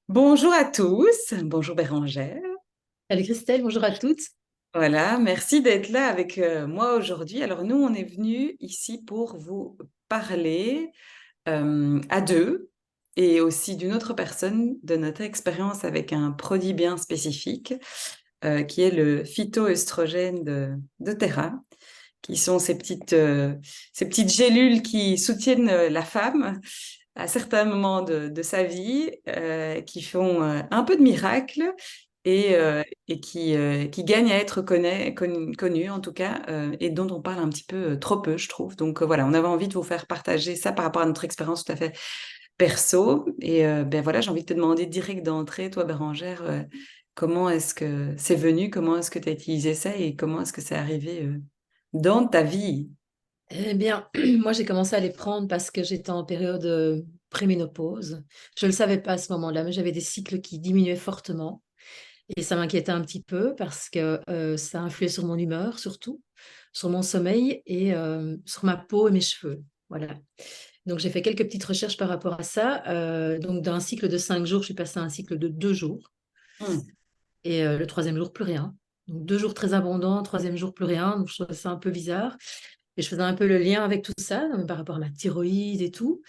Bonjour à tous, bonjour Bérangère. Salut Christelle, bonjour à toutes. Voilà, merci d'être là avec moi aujourd'hui. Alors nous, on est venus ici pour vous parler à deux et aussi d'une autre personne de notre expérience avec un produit bien spécifique qui est le phytoœstrogène de Terra, qui sont ces petites gélules qui soutiennent la femme à certains moments de sa vie, qui font un peu de miracle et qui gagnent à être connues, en tout cas, et dont on parle un petit peu trop peu, je trouve. Donc voilà, on avait envie de vous faire partager ça par rapport à notre expérience tout à fait perso. Et ben voilà, j'ai envie de te demander direct d'entrée, toi, Bérangère, comment est-ce que c'est venu, comment est-ce que tu as utilisé ça et comment est-ce que c'est arrivé dans ta vie? Eh bien, moi j'ai commencé à les prendre parce que j'étais en période préménopause. Je ne le savais pas à ce moment-là, mais j'avais des cycles qui diminuaient fortement. Et ça m'inquiétait un petit peu parce que ça influait sur mon humeur surtout, sur mon sommeil et sur ma peau et mes cheveux. Voilà. Donc j'ai fait quelques petites recherches par rapport à ça. Donc d'un cycle de 5 jours, je suis passée à un cycle de 2 jours. Hmm. Et le troisième jour, plus rien. Donc 2 jours très abondants, troisième jour, plus rien. Donc je trouvais ça un peu bizarre. Et je faisais un peu le lien avec tout ça, par rapport à ma thyroïde et tout.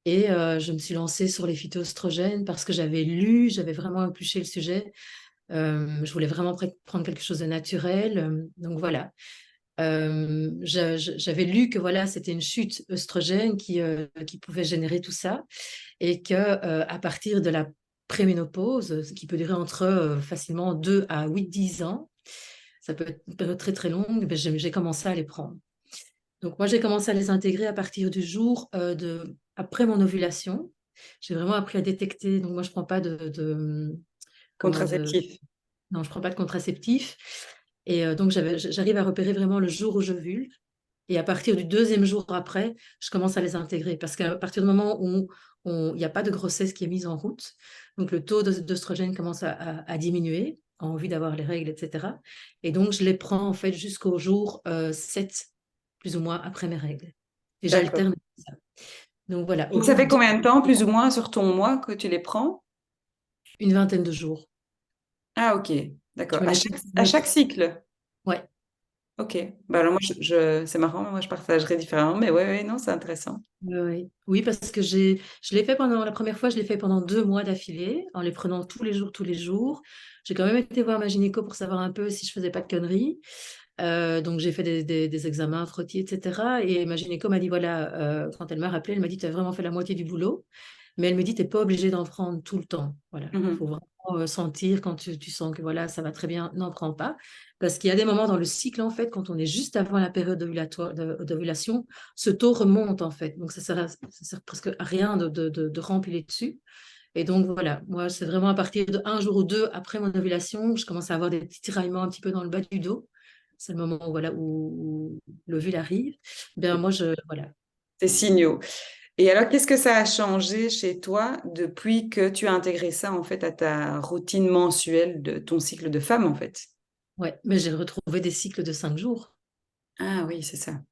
Et je me suis lancée sur les phytoestrogènes parce que j'avais lu, j'avais vraiment épluché le sujet. Je voulais vraiment prendre quelque chose de naturel. Donc voilà. J'avais lu que voilà, c'était une chute œstrogène qui pouvait générer tout ça et que à partir de la préménopause, ce qui peut durer entre facilement 2 à 8 10 ans, ça peut être une période très très longue, ben, j'ai commencé à les prendre. Donc moi, j'ai commencé à les intégrer à partir du jour après mon ovulation. J'ai vraiment appris à détecter. Donc moi, je prends pas comment Contraceptif. non, je prends pas de contraceptif. Et donc j'arrive à repérer vraiment le jour où j'ovule. Et à partir du deuxième jour après, je commence à les intégrer parce qu'à partir du moment où il n'y a pas de grossesse qui est mise en route, donc le taux d'œstrogène commence à diminuer en vue d'avoir les règles, etc. Et donc je les prends en fait jusqu'au jour 7, plus ou moins après mes règles. Et D'accord. j'alterne ça. Donc voilà, au Donc, ça bout fait de combien de temps, plus ou moins, sur ton mois que tu les prends? une vingtaine de jours. Ah, ok. Je D'accord. me À les chaque, prends. à chaque cycle? Ouais. Ok. Bah, alors, moi, c'est marrant, moi, je partagerais différemment, mais ouais, ouais, non, c'est intéressant. Oui, oui, parce que je l'ai fait pendant la première fois, je l'ai fait pendant 2 mois d'affilée, en les prenant tous les jours, tous les jours. J'ai quand même été voir ma gynéco pour savoir un peu si je faisais pas de conneries. Donc j'ai fait des examens, frottis, etc. Et ma gynéco m'a dit, voilà, quand elle m'a rappelé, elle m'a dit, tu as vraiment fait la moitié du boulot. Mais elle me dit, tu n'es pas obligé d'en prendre tout le temps. Voilà. Il faut Mhm. vraiment sentir quand tu sens que voilà, ça va très bien, n'en prends pas. Parce qu'il y a des moments dans le cycle, en fait, quand on est juste avant la période d'ovulation, ce taux remonte, en fait. Donc ça sert presque à rien de remplir dessus. Et donc voilà, moi, c'est vraiment à partir d'un jour ou deux après mon ovulation, je commence à avoir des petits tiraillements un petit peu dans le bas du dos. C'est le moment voilà, où l'ovule arrive. Bien, moi, voilà. Ces signaux. Et alors, qu'est-ce que ça a changé chez toi depuis que tu as intégré ça, en fait, à ta routine mensuelle de ton cycle de femme, en fait? Ouais, mais j'ai retrouvé des cycles de 5 jours. Ah oui, c'est ça.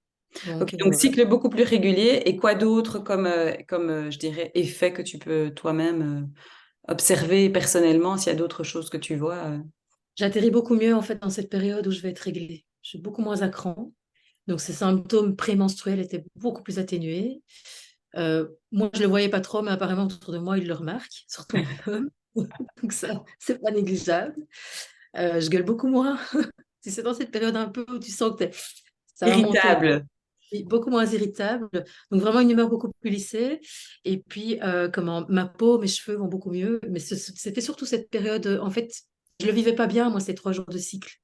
Ok, Donc, donc cycle beaucoup plus régulier. Et quoi d'autre comme je dirais, effet que tu peux toi-même observer personnellement s'il y a d'autres choses que tu vois? j'atterris beaucoup mieux en fait dans cette période où je vais être réglée. Je suis beaucoup moins à cran. Donc, ces symptômes prémenstruels étaient beaucoup plus atténués. Moi, je ne le voyais pas trop, mais apparemment, autour de moi, ils le remarquent, surtout mon homme. Donc, ça, c'est pas négligeable. Je gueule beaucoup moins. Si c'est dans cette période un peu où tu sens que ça va monter, Irritable. beaucoup moins irritable. Donc, vraiment une humeur beaucoup plus lissée. Et puis, comment, ma peau, mes cheveux vont beaucoup mieux. Mais c'était surtout cette période, en fait, je ne le vivais pas bien, moi, ces 3 jours de cycle.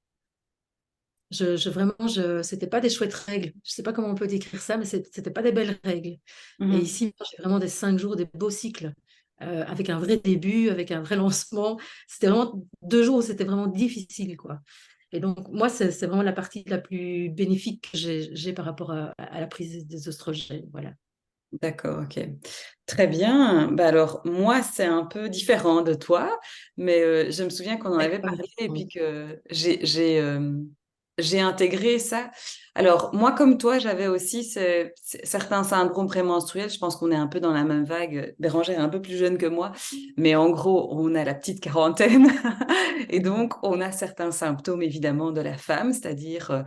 Vraiment, c'était pas des chouettes règles. Je sais pas comment on peut décrire ça, mais c'était pas des belles règles. Et Mhm. ici, j'ai vraiment des 5 jours, des beaux cycles, avec un vrai début, avec un vrai lancement. C'était vraiment 2 jours où c'était vraiment difficile, quoi. Et donc, moi, c'est vraiment la partie la plus bénéfique que j'ai par rapport à la prise des oestrogènes. Voilà. D'accord, ok. Très bien. Bah alors, moi, c'est un peu différent de toi, mais je me souviens qu'on en avait D'accord. parlé et puis que j'ai j'ai intégré ça. Alors, moi, comme toi, j'avais aussi certains syndromes prémenstruels. Je pense qu'on est un peu dans la même vague. Bérangère est un peu plus jeune que moi, mais en gros, on a la petite quarantaine. Et donc, on a certains symptômes, évidemment, de la femme, c'est-à-dire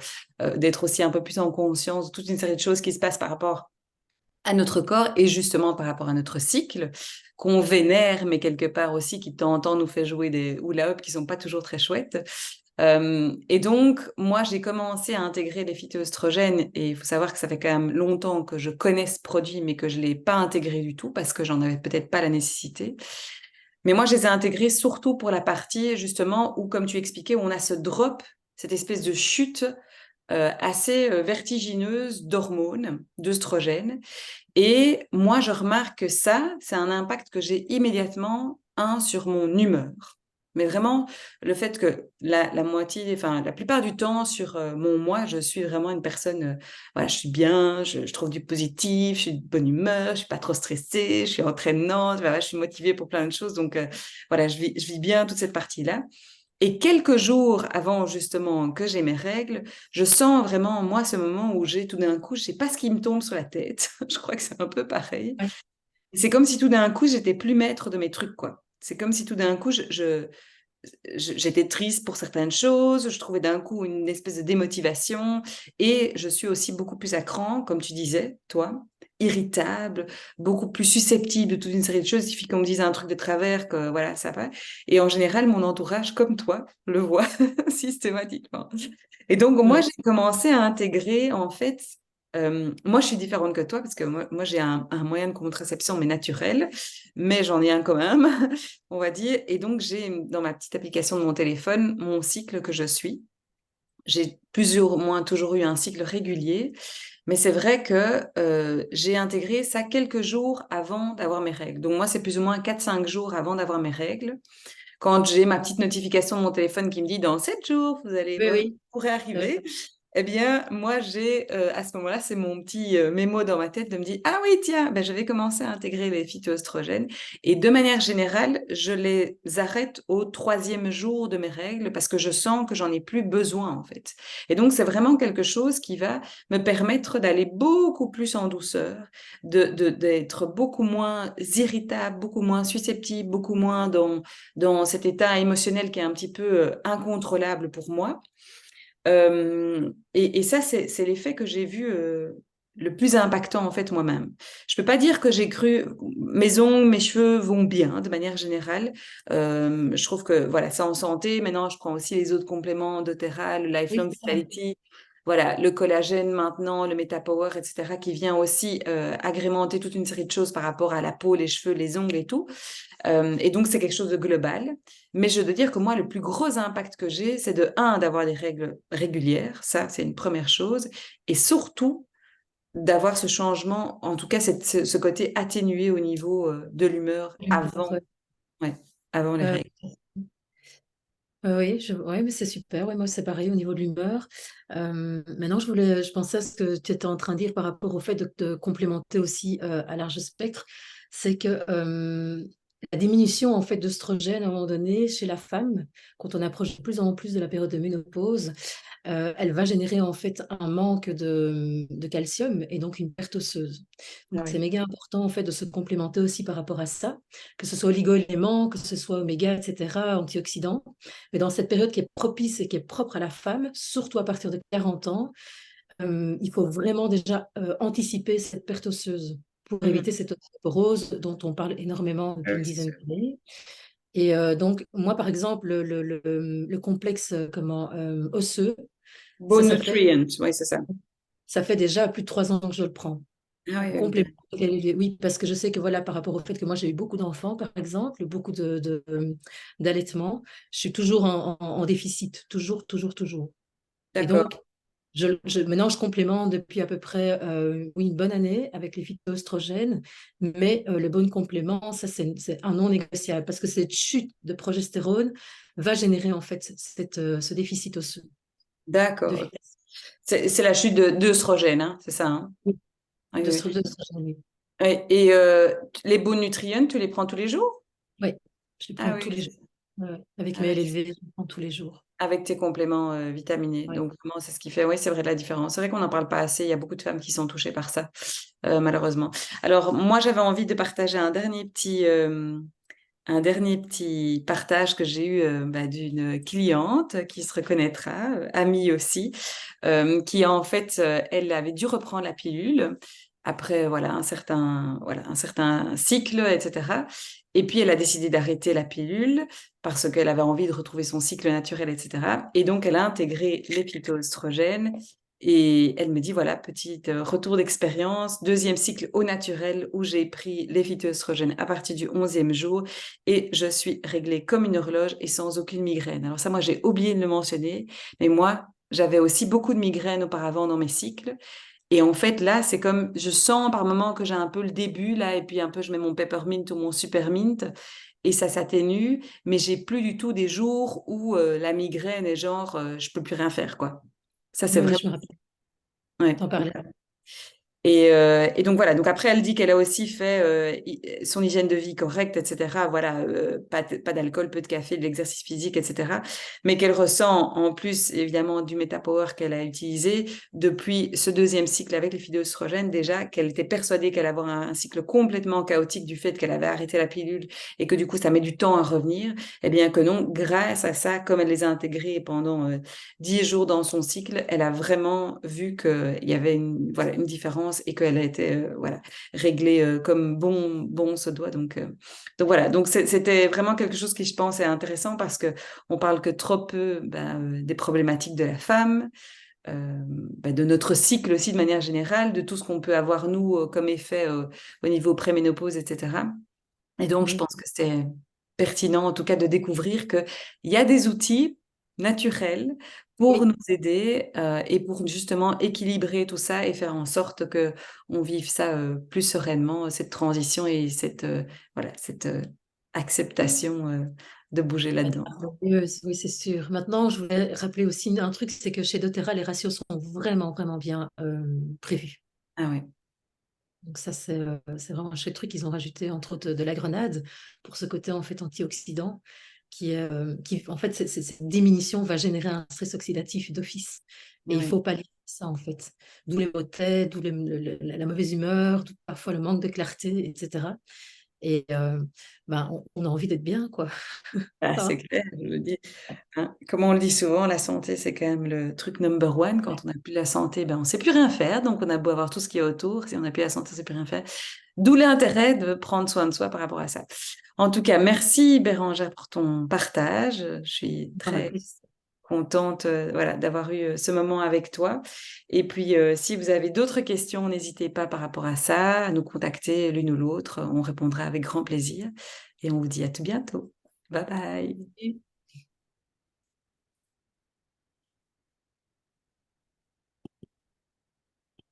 d'être aussi un peu plus en conscience de toute une série de choses qui se passent par rapport à notre corps et justement par rapport à notre cycle, qu'on vénère, mais quelque part aussi qui de temps en temps nous fait jouer des hula-hop qui sont pas toujours très chouettes. Et donc, moi, j'ai commencé à intégrer les phytoestrogènes et il faut savoir que ça fait quand même longtemps que je connais ce produit, mais que je l'ai pas intégré du tout parce que j'en avais peut-être pas la nécessité. Mais moi, je les ai intégrés surtout pour la partie, justement, où, comme tu expliquais, où on a ce drop, cette espèce de chute assez vertigineuse d'hormones, d'œstrogènes. Et moi, je remarque que ça, c'est un impact que j'ai immédiatement, sur mon humeur. Mais vraiment, le fait que la moitié, enfin, la plupart du temps, sur mon mois, je suis vraiment une personne, voilà, je suis bien, je trouve du positif, je suis de bonne humeur, je suis pas trop stressée, je suis entraînante, voilà, je suis motivée pour plein de choses. Donc, voilà, je vis bien toute cette partie-là. Et quelques jours avant justement que j'ai mes règles, je sens vraiment, moi, ce moment où j'ai tout d'un coup, je sais pas ce qui me tombe sur la tête. Je crois que c'est un peu pareil. Ouais. C'est comme si tout d'un coup, j'étais plus maître de mes trucs, quoi. C'est comme si tout d'un coup, j'étais triste pour certaines choses, je trouvais d'un coup une espèce de démotivation et je suis aussi beaucoup plus à cran, comme tu disais, toi, irritable, beaucoup plus susceptible de toute une série de choses. Il suffit qu'on me dise un truc de travers que voilà, ça va. Et en général, mon entourage, comme toi, le voit systématiquement. Et donc, moi, Ouais. j'ai commencé à intégrer, en fait, moi, je suis différente que toi parce que moi j'ai un moyen de contraception, mais naturel, mais j'en ai un quand même, on va dire. Et donc, j'ai dans ma petite application de mon téléphone mon cycle que je suis. J'ai plus ou moins toujours eu un cycle régulier, mais c'est vrai que j'ai intégré ça quelques jours avant d'avoir mes règles. Donc, moi, c'est plus ou moins 4 5 jours avant d'avoir mes règles. Quand j'ai ma petite notification de mon téléphone qui me dit dans 7 jours, Oui, oui. pourrez arriver, eh bien, moi, j'ai à ce moment-là, c'est mon petit mémo dans ma tête de me dire, ah oui, tiens, ben, je vais commencer à intégrer les phytoestrogènes. Et de manière générale, je les arrête au 3e jour de mes règles parce que je sens que j'en ai plus besoin, en fait. Et donc, c'est vraiment quelque chose qui va me permettre d'aller beaucoup plus en douceur, d'être beaucoup moins irritable, beaucoup moins susceptible, beaucoup moins dans cet état émotionnel qui est un petit peu incontrôlable pour moi. Et ça, c'est l'effet que j'ai vu le plus impactant en fait moi-même. Je peux pas dire que j'ai cru mes ongles, mes cheveux vont bien de manière générale. Je trouve que voilà, c'est en santé. Maintenant, je prends aussi les autres compléments doTERRA, le Oui, Lifelong c'est ça. Vitality. Voilà, le collagène maintenant, le MetaPower, etc., qui vient aussi agrémenter toute une série de choses par rapport à la peau, les cheveux, les ongles et tout. Et donc, c'est quelque chose de global. Mais je veux dire que moi, le plus gros impact que j'ai, c'est de, un, d'avoir des règles régulières. Ça, c'est une première chose. Et surtout, d'avoir ce changement, en tout cas, ce côté atténué au niveau de l'humeur avant, Ouais. ouais, avant les Euh, règles. oui, ouais, mais c'est super. Ouais, moi, c'est pareil au niveau de l'humeur. Maintenant, je pensais à ce que tu étais en train de dire par rapport au fait de complémenter aussi à large spectre. C'est que la diminution en fait d'œstrogène à un moment donné chez la femme, quand on approche de plus en plus de la période de ménopause, elle va générer en fait un manque de calcium et donc une perte osseuse. Ah Donc c'est oui. méga important en fait de se complémenter aussi par rapport à ça, que ce soit oligo-éléments, que ce soit oméga, etc., antioxydants. Mais dans cette période qui est propice et qui est propre à la femme, surtout à partir de 40 ans, il faut vraiment déjà anticiper cette perte osseuse pour Mhm. éviter cette ostéoporose dont on parle énormément Ah depuis une oui, c'est dizaine sûr. d'années. Et donc, moi, par exemple, le complexe osseux, Bone nutrient, oui, c'est ça. ça fait déjà plus de 3 ans que je le prends. Ah oui, ok. Complément. Oui, parce que je sais que voilà, par rapport au fait que moi j'ai eu beaucoup d'enfants, par exemple, beaucoup d'allaitements, je suis toujours en déficit, toujours, toujours, toujours. Et D'accord. donc, maintenant, je complémente depuis à peu près oui, une bonne année avec les phytoestrogènes, mais le bon complément, ça c'est un non négociable parce que cette chute de progestérone va générer en fait ce déficit osseux de D'accord. Ok. vitesse. C'est la chute d'œstrogène, hein, c'est ça, hein? Oui, Oui, oui, oui. d'œstrogène, oui. Ouais, et les bons nutriments, tu les prends tous les jours? Oui, je les Ah prends tous oui, les c'est jours. ça. Ouais, ouais. Avec Ah mes oui, LLV, je les prends tous les jours. avec tes compléments vitaminés. Ouais. Donc, vraiment, c'est ce qui fait, oui, c'est vrai, la différence. C'est vrai qu'on n'en parle pas assez. Il y a beaucoup de femmes qui sont touchées par ça, malheureusement. Alors, moi, j'avais envie de partager un dernier petit partage que j'ai eu d'une cliente qui se reconnaîtra, amie aussi, qui en fait, elle avait dû reprendre la pilule après un certain cycle, etc. Et puis elle a décidé d'arrêter la pilule parce qu'elle avait envie de retrouver son cycle naturel, etc. Et donc elle a intégré les phytoestrogènes. Et elle me dit, voilà, petit retour d'expérience, deuxième cycle au naturel où j'ai pris les phytoestrogènes à partir du 11e jour et je suis réglée comme une horloge et sans aucune migraine. Alors ça, moi, j'ai oublié de le mentionner, mais moi, j'avais aussi beaucoup de migraines auparavant dans mes cycles. Et en fait, là, c'est comme, je sens par moment que j'ai un peu le début, là, et puis un peu, je mets mon peppermint ou mon supermint, et ça s'atténue, mais j'ai plus du tout des jours où la migraine est genre, je peux plus rien faire, quoi. Ça, c'est Oui, oui, vraiment, je me rappelle. ouais. T'en parlais. Et donc voilà, donc après elle dit qu'elle a aussi fait son hygiène de vie correcte, etc. Voilà, pas d'alcool, peu de café, de l'exercice physique, etc. Mais qu'elle ressent en plus évidemment du Metapower qu'elle a utilisé depuis ce deuxième cycle avec les phytoestrogènes déjà, qu'elle était persuadée qu'elle allait avoir un cycle complètement chaotique du fait qu'elle avait arrêté la pilule et que du coup ça met du temps à revenir. Eh bien que non, grâce à ça, comme elle les a intégrés pendant 10 jours dans son cycle, elle a vraiment vu qu'il y avait une différence et qu'elle a été réglée comme bon se doit. Donc voilà, donc c'était vraiment quelque chose qui, je pense, est intéressant parce que on parle que trop peu des problématiques de la femme, de notre cycle aussi de manière générale, de tout ce qu'on peut avoir nous comme effet au niveau préménopause, etc. Et donc, je Oui. pense que c'est pertinent, en tout cas, de découvrir qu'il y a des outils naturels pour Oui. nous aider et pour justement équilibrer tout ça et faire en sorte que on vive ça plus sereinement, cette transition et cette acceptation de bouger là-dedans. Oui, c'est sûr. Maintenant, je voulais rappeler aussi un truc, c'est que chez doTERRA, les ratios sont vraiment, vraiment bien prévus. Ah ouais, Donc ça, c'est vraiment un chouette truc. Ils ont rajouté, entre autres, de la grenade pour ce côté, en fait, antioxydant, en fait, cette diminution va générer un stress oxydatif d'office. Et il ouais. faut pallier ça, en fait. D'où les maux de tête, d'où la mauvaise humeur, d'où parfois le manque de clarté, etc. Et on a envie d'être bien, quoi. Ah, c'est Hein. clair, je le dis. Hein. Comme on le dit souvent, la santé, c'est quand même le truc number one. Quand on n'a plus la santé, on ne sait plus rien faire. Donc, on a beau avoir tout ce qui est autour. Si on n'a plus la santé, on ne sait plus rien faire. D'où l'intérêt de prendre soin de soi par rapport à ça. En tout cas, merci Bérangère pour ton partage. Je suis Avec très plaisir. contente d'avoir eu ce moment avec toi. Et puis, si vous avez d'autres questions, n'hésitez pas par rapport à ça à nous contacter l'une ou l'autre. On répondra avec grand plaisir. Et on vous dit à tout bientôt. Bye bye.